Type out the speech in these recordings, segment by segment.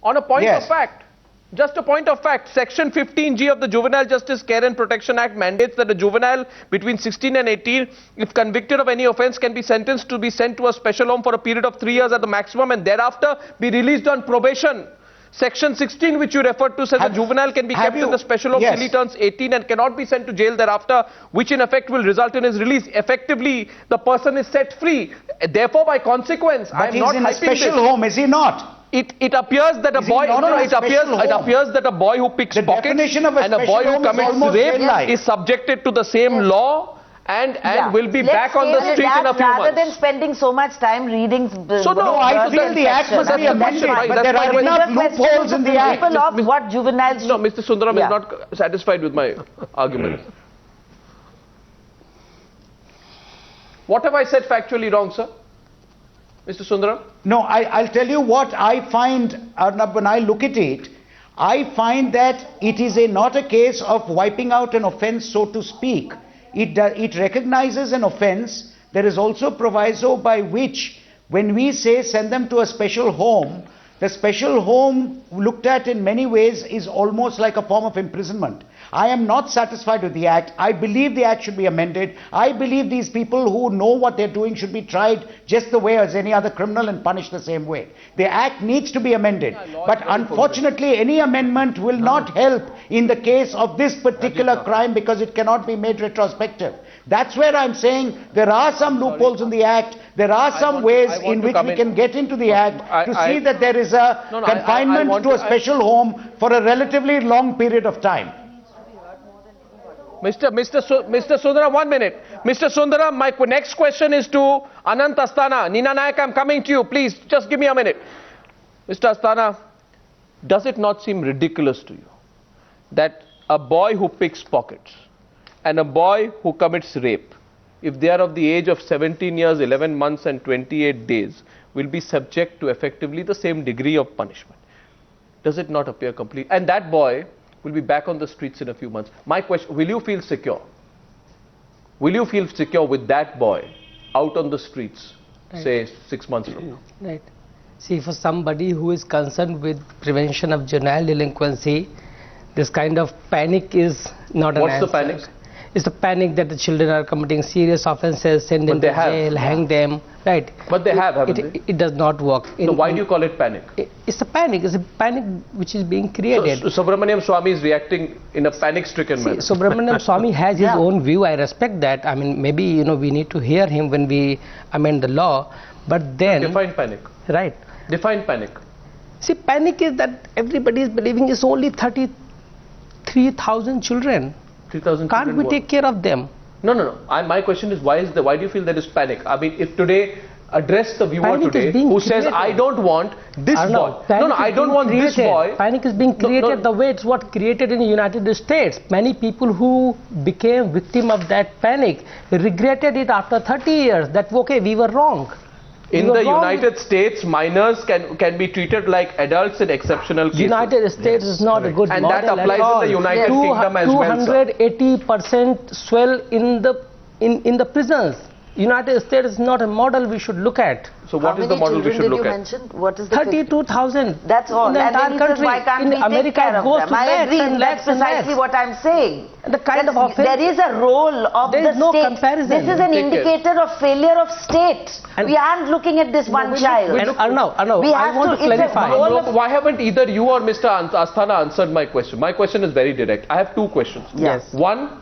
On a point of fact, just a point of fact, Section 15G of the Juvenile Justice Care and Protection Act mandates that a juvenile between 16 and 18, if convicted of any offence, can be sentenced to be sent to a special home for a period of 3 years at the maximum and thereafter be released on probation. Section 16, which you referred to, says a juvenile can be kept in the special home till he turns 18 and cannot be sent to jail thereafter, which in effect will result in his release. Effectively, the person is set free. Therefore, by consequence, I am not hyping this. But he's in a special home, is he not? It appears that a boy, it appears that a boy who picks pockets and a boy who commits rape is subjected to the same law and will be back on the street in a few months. Rather than spending so much time reading... So no, I feel the act must be amended, but there are enough loopholes in the act. Of what juveniles... No, Mr. Sundaram is not satisfied with my argument. What have I said factually wrong, sir? Mr. Sundaram? No, I'll tell you what I find, Arnab, when I look at it, I find that it is not a case of wiping out an offence, so to speak. It recognizes an offence. There is also proviso by which, when we say send them to a special home, the special home looked at in many ways is almost like a form of imprisonment. I am not satisfied with the act. I believe the act should be amended. I believe these people who know what they're doing should be tried just the way as any other criminal and punished the same way. The act needs to be amended. But unfortunately, any amendment will not help in the case of this particular crime because it cannot be made retrospective. That's where I'm saying there are some loopholes in the act. There are some ways in which we can get into the act to see that there is a confinement to a special home for a relatively long period of time. Mr. Sundaram, 1 minute. Mr. Sundaram, my next question is to Anant Asthana. Nina Nayak, I'm coming to you. Please, just give me a minute. Mr. Asthana, does it not seem ridiculous to you that a boy who picks pockets and a boy who commits rape, if they are of the age of 17 years, 11 months and 28 days, will be subject to effectively the same degree of punishment? Does it not appear complete? And that boy will be back on the streets in a few months. My question, will you feel secure? Will you feel secure with that boy out on the streets, say 6 months from now? Right. See, for somebody who is concerned with prevention of juvenile delinquency, this kind of panic is not an answer. What's the panic? It's the panic that the children are committing serious offences, send them to jail, hang them, right? But they haven't they? It does not work. So why do you call it panic? It's a panic. It's a panic which is being created. So Subramaniam Swamy is reacting in a panic-stricken manner. Subramaniam Swamy has his own view. I respect that. I mean, maybe we need to hear him when we amend the law. But then define panic. Right. Define panic. See, panic is that everybody is believing it's only 33,000 children. Can't we take care of them? No. My question is, why do you feel there is panic? I mean, if today, address the viewer today who says, I don't want this boy. I don't want this boy. Panic is being created the way it's what created in the United States. Many people who became victim of that panic regretted it after 30 years. That, okay, we were wrong. In the United States, minors can be treated like adults in exceptional cases. United States is not a good model. And that applies in the United Kingdom as well. 280% swell in the prisons. United States is not a model we should look at. So what is the model we should look at? What is the 32,000. That's all. In the entire country. Why can't in we America, take care of goes them? to I agree. That's precisely what I'm saying. The kind of offense. There is a role of the state. No comparison. This is an indicator of failure of state. We aren't looking at this one child. Arnav, I want to clarify. Why haven't either you or Mr. Asthana answered my question? My question is very direct. I have two questions. Yes. One,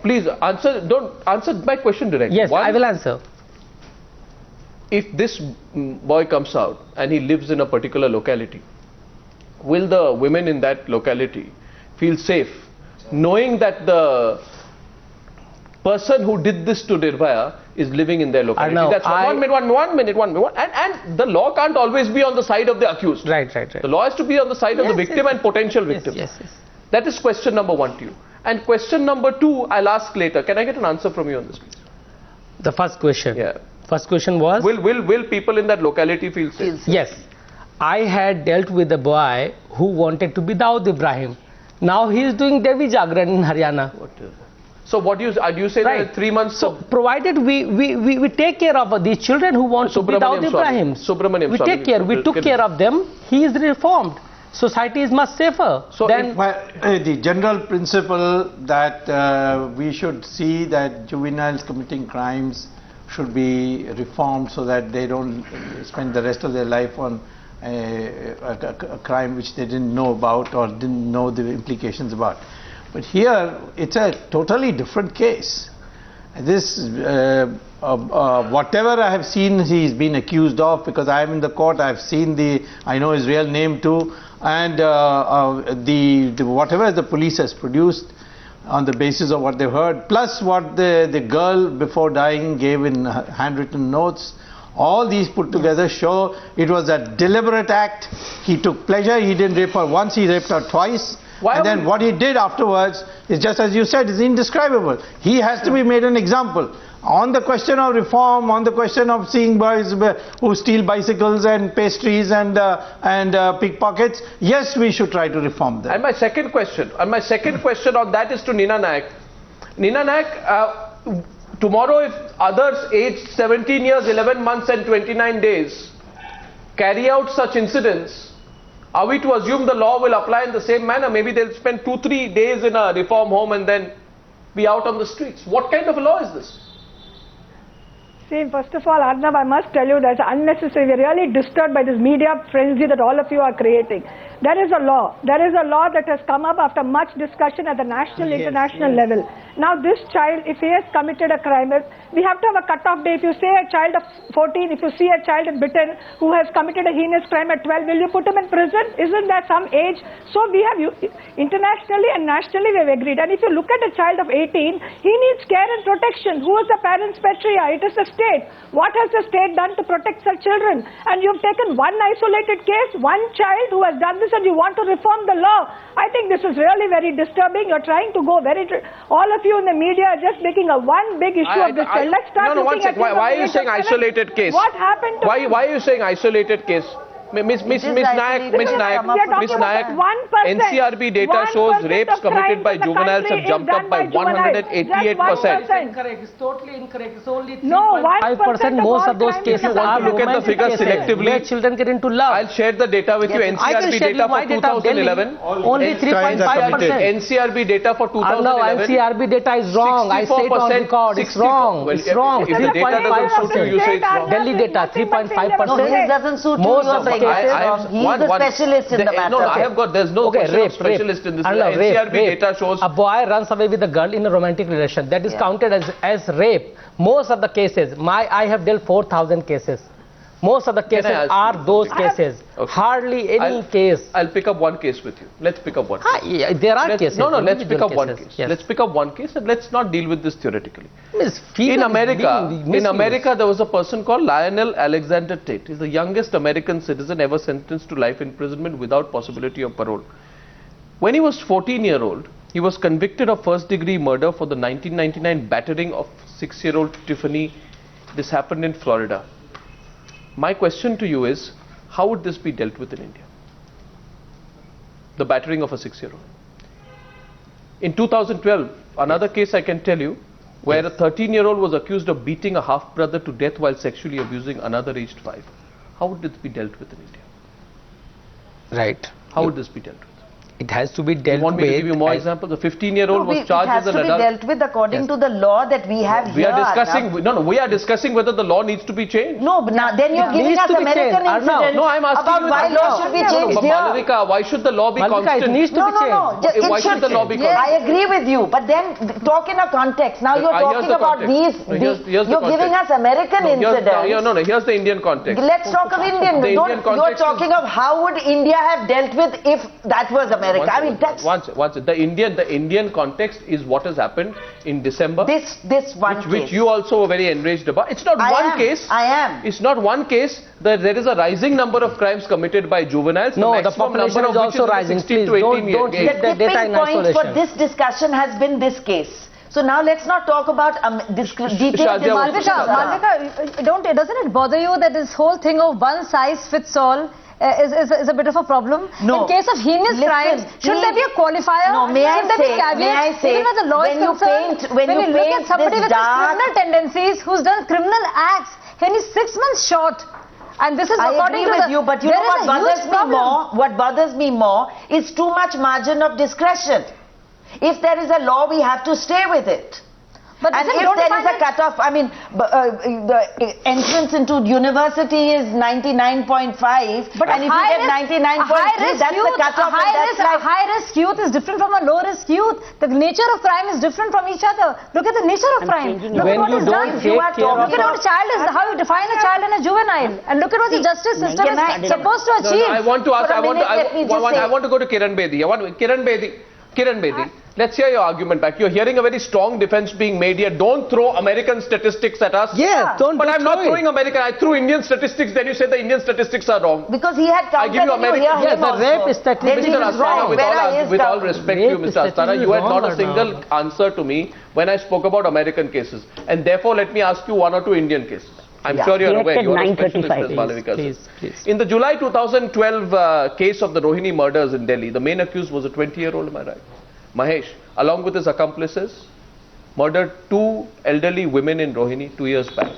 please answer. Don't answer my question directly. Yes, I will answer. If this boy comes out and he lives in a particular locality, will the women in that locality feel safe knowing that the person who did this to Nirbhaya is living in their locality? That's one minute. And the law can't always be on the side of the accused. Right. The law has to be on the side of the victim and potential victim. Yes. That is question number 1 to you. And question number 2, I'll ask later. Can I get an answer from you on this, please? The first question. Yeah. First question was? Will people in that locality feel safe? Yes. I had dealt with a boy who wanted to be Dawood Ibrahim. Now he is doing Devi Jagran in Haryana. So what do you say Right. that 3 months? So provided we take care of these children who want to be Dawood Ibrahim. We take care. We took care of them. He is reformed. Society is much safer. So then the general principle that we should see that juveniles committing crimes should be reformed so that they don't spend the rest of their life on a crime which they didn't know about or didn't know the implications about. But here it's a totally different case. This whatever I have seen he's been accused of, because I am in the court, I know his real name too, and whatever the police has produced on the basis of what they've heard, plus what the girl before dying gave in handwritten notes, all these put together show it was a deliberate act. He took pleasure. He didn't rape her once, he raped her twice. And then what he did afterwards is, just as you said, is indescribable. He has to be made an example. On the question of reform, on the question of seeing boys who steal bicycles and pastries and pickpockets, yes, we should try to reform them. And my second question on that is to Neena Nayak. Neena Nayak, tomorrow if others aged 17 years, 11 months and 29 days carry out such incidents, are we to assume the law will apply in the same manner? Maybe they'll spend 2-3 days in a reform home and then be out on the streets. What kind of a law is this? See, first of all, Arnab, I must tell you that's unnecessary. We're really disturbed by this media frenzy that all of you are creating. There is a law. There is a law that has come up after much discussion at the national, international level. Now this child, if he has committed a crime, we have to have a cut-off day. If you say a child of 14, if you see a child in Britain who has committed a heinous crime at 12, will you put him in prison? Isn't there some age? So we have, internationally and nationally we have agreed. And if you look at a child of 18, he needs care and protection. Who is the parent's patria? It is the state. What has the state done to protect such children? And you've taken one isolated case, one child who has done this, and you want to reform the law. I think this is really very disturbing. You're trying to go all of you in the media are just making a one big issue of this. Let's start looking at why are you saying isolated case? What happened to Why are you saying isolated case? Miss Nayak, NCRB data shows rapes committed by juveniles have jumped up by 188%. incorrect. It's totally incorrect. It's only 3.5%. Most of those cases are look at the figures selectively, where children get into love. I'll share the data with you. NCRB data for 2011. Only 3.5%. NCRB data for 2011. No, NCRB data is wrong. I say it on record. It's wrong. It's wrong. If the data doesn't suit you, say it's wrong. Delhi data 3.5%. No, his doesn't suit you. He's the specialist in the matter. No, I have got. There's no question of specialist in this. NCRB data shows a boy runs away with a girl in a romantic relation. That is counted as rape. Most of the cases, I have dealt 4,000 cases. Most of the cases are those cases. Okay. Hardly any case. I'll pick up one case with you. Let's pick up one case. Yeah, there are cases. No, let's pick up one case. Yes. Let's pick up one case and let's not deal with this theoretically. In America, there was a person called Lionel Alexander Tate. He's the youngest American citizen ever sentenced to life imprisonment without possibility of parole. When he was 14-year-old, he was convicted of first-degree murder for the 1999 battering of 6-year-old Tiffany. This happened in Florida. My question to you is, how would this be dealt with in India? The battering of a 6-year-old. In 2012, another case I can tell you, where a 13-year-old was accused of beating a half-brother to death while sexually abusing another aged 5. How would this be dealt with in India? Right. How would this be dealt with? It has to be dealt with. You want me to give you more examples? The 15-year-old was charged as an adult. It has to be dealt with according to the law that we have we here. Are discussing. We are discussing whether the law needs to be changed. No, but now then you're giving us American incidents I'm asking about why law should be changed here. Malalika, why should the law be constant? It needs to be changed. Why should the law be constant? I agree with you, but then talk in a context. Now you're talking about these. You're giving us American incidents. Here's the Indian context. Let's talk of Indian. You're talking of how would India have dealt with if that was America. I mean, that's the Indian context is what has happened in December. This one case. Which you also were very enraged about. It's not one case. I am. It's not one case. There is a rising number of crimes committed by juveniles. No, the population is also rising. Please don't get the data in isolation. The tipping point for this discussion has been this case. So now let's not talk about details. Malvika, doesn't it bother you that this whole thing of one size fits all is a bit of a problem? No. In case of heinous crimes, shouldn't there be a qualifier? No, may I say, even when the law is concerned, when you look at somebody with criminal tendencies who's done criminal acts, and he's 6 months short. And this is according to with you, but you know what bothers me more? What bothers me more is too much margin of discretion. If there is a law, we have to stay with it. But and if there is a cutoff, I mean, the entrance into university is 99.5, but and if you get 99.3, that's the cutoff. A high-risk youth is different from a low-risk youth. The nature of crime is different from each other. Look at the nature of crime. Look at what is done. Look at what a child is, how you define a child and a juvenile. And look at what the justice system is supposed to achieve. I want to ask, I want to go to Kiran Bedi. Kiran Bedi, let's hear your argument back. You're hearing a very strong defense being made here. Don't throw American statistics at us. Yeah, but I'm not throwing American. I threw Indian statistics. Then you said the Indian statistics are wrong. Because he had counted. I give you American. Yes, the rape statistics. Mr. Astana, with all respect to you, Mr. Astana, you had not a single answer to me when I spoke about American cases. And therefore, let me ask you one or two Indian cases. I'm sure you're aware. You're a specialist, as Malavika says. Please. In the July 2012 case of the Rohini murders in Delhi, the main accused was a 20-year-old, am I right? Mahesh, along with his accomplices, murdered 2 elderly women in Rohini 2 years back.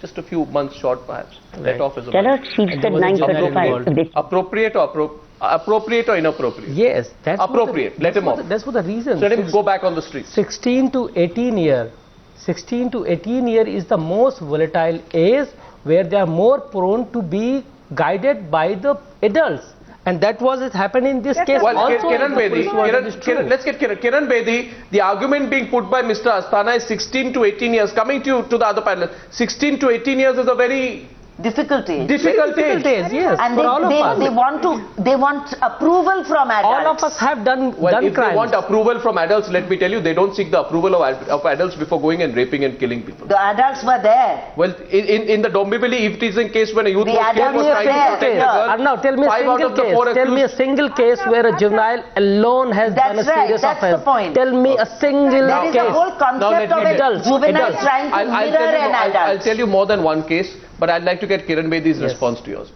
Just a few months short, perhaps. Let off as a Tell us, she said 9:35. Appropriate or inappropriate? Yes, that's appropriate. Let him off. That's what the reason. Let him go back on the street. 16 to 18 year is the most volatile age where they are more prone to be guided by the adults. And that was it happened in this case. Well, also Kiran Bedi, let's get Kiran Bedi. The argument being put by Mr. Astana is 16 to 18 years. Coming to you, to the other panel, 16 to 18 years is a very difficult age. Difficult age, yes. And for all of us. they want approval from adults. All of us have done if crimes. they want approval from adults, let me tell you, they don't seek the approval of adults before going and raping and killing people. The adults were there. Well, in the Dombivli evening case when a youth was killed was trying to protect a girl. Now tell me a single case. Tell me a single case where a juvenile alone has done a serious offense. That's the point. Tell me a single case. There is a whole concept of adults. Juveniles trying to mirror an adult. I'll tell you more than one case, but I'd like to get Kiran Bedi's response to yours.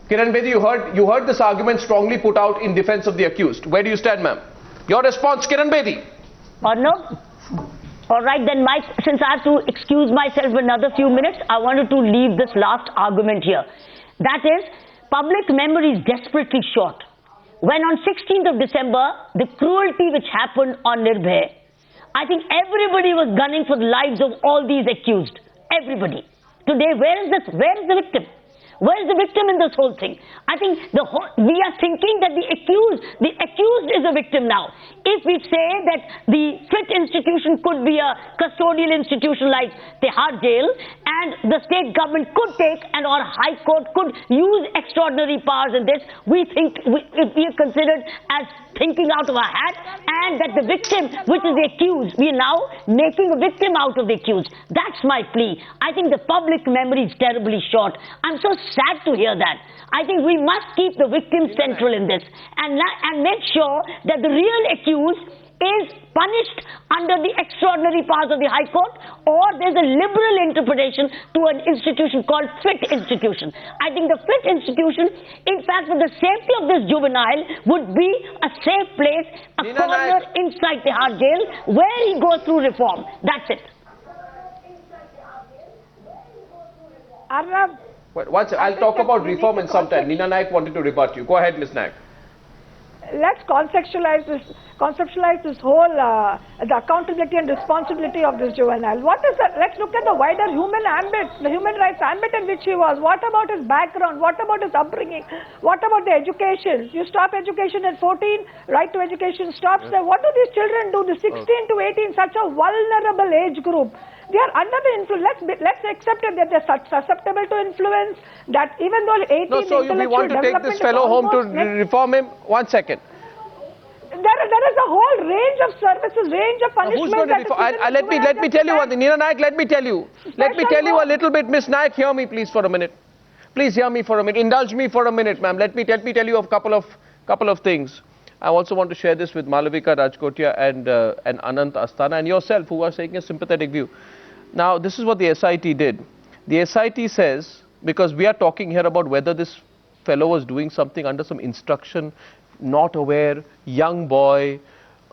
Kiran Bedi, you heard this argument strongly put out in defense of the accused. Where do you stand, ma'am? Your response, Kiran Bedi. No. All right, then, Mike, since I have to excuse myself another few minutes, I wanted to leave this last argument here. That is, public memory is desperately short. When on 16th of December, the cruelty which happened on Nirbhay, I think everybody was gunning for the lives of all these accused. Everybody. Today, where is the victim? Where is the victim in this whole thing? I think we are thinking that the accused is a victim now. If we say that the fit institution could be a custodial institution like Tihar jail, and the state government could take and or high court could use extraordinary powers in this, we think if we are considered as thinking out of our hat, and that the victim, which is the accused, we are now making a victim out of the accused. That's my plea. I think the public memory is terribly short. I'm so sad to hear that. I think we must keep the victim central in this and make sure that the real accused is punished under the extraordinary powers of the High Court, or there's a liberal interpretation to an institution called fit institution. I think the fit institution, in fact, for the safety of this juvenile, would be a safe place, a corner inside the hard jail where he goes through reform. That's it. Arnab, I'll talk about reform in some time. Nina Naik wanted to rebut you. Go ahead, Ms. Naik. let's conceptualize this whole the accountability and responsibility of this juvenile. What is that? Let's look at the wider human ambit, the human rights ambit in which he was. What about his background? What about his upbringing? What about the education? You stop education at 14, right to education stops there. What do these children do? The 16 to 18, such a vulnerable age group. They are under the influence. Let's accept it that they are susceptible to influence. That even though 18, no, so you want to take this fellow home to reform him? 1 second. There is a whole range of services, range of punishments. Who's going to reform? Let me tell you one thing. Nina Naik, let me tell you a little bit. Miss Naik, hear me please for a minute. Please hear me for a minute. Indulge me for a minute, ma'am. Let me tell you a couple of things. I also want to share this with Malavika Rajkotia and Anant Astana and yourself, who are taking a sympathetic view. Now, this is what the SIT did. The SIT says, because we are talking here about whether this fellow was doing something under some instruction, not aware, young boy,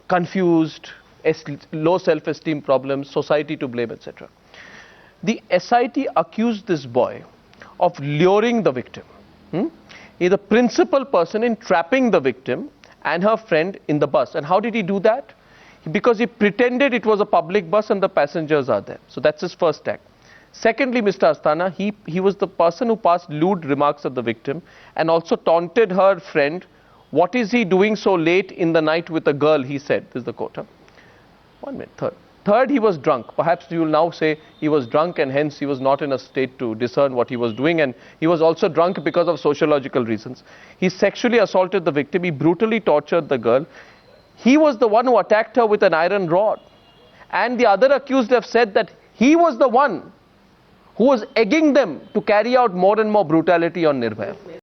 confused, low self-esteem problems, society to blame, etc. The SIT accused this boy of luring the victim. He's the principal person in trapping the victim and her friend in the bus. And how did he do that? Because he pretended it was a public bus and the passengers are there. So that's his first act. Secondly, Mr. Asthana, he was the person who passed lewd remarks at the victim and also taunted her friend. What is he doing so late in the night with a girl, he said. This is the quote. 1 minute. Third, he was drunk. Perhaps you will now say he was drunk and hence he was not in a state to discern what he was doing, and he was also drunk because of sociological reasons. He sexually assaulted the victim. He brutally tortured the girl. He was the one who attacked her with an iron rod. And the other accused have said that he was the one who was egging them to carry out more and more brutality on Nirbhaya.